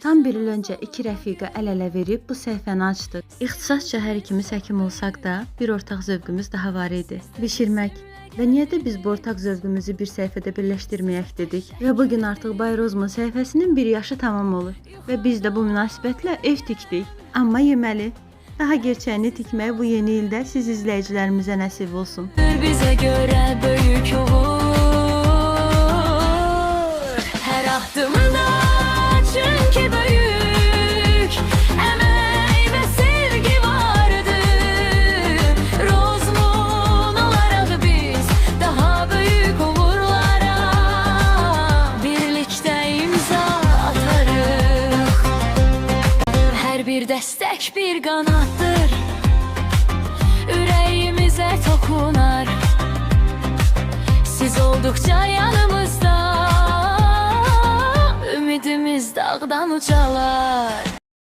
Tam bir il öncə iki rəfiqə əl-ələ verib bu səhifəni açdıq. İxtisasca hər ikimiz həkim olsaq da, bir ortaq zövqümüz daha var idi. Bişirmək. Və niyə də biz bu ortaq zövqümüzü bir səhifədə birləşdirməyək dedik. Və bugün artıq Bay Rozman səhifəsinin bir yaşı tamam olur. Və biz də bu münasibətlə ev tikdik. Amma yeməli. Daha gerçəyini tikmək bu yeni ildə siz izləyicilərimizə nəsib olsun. Bizə görə böyük uğur. Hər addımda çünki böyük əmək və sevgi vardı. Rozman olaraq biz daha böyük uğurlara birlikdə imza atarıq. Hər bir dəstək bir qanaddır, ürəyimizə toxunar. Siz olduqca yanımızda, ümidimiz dağdan ucalar.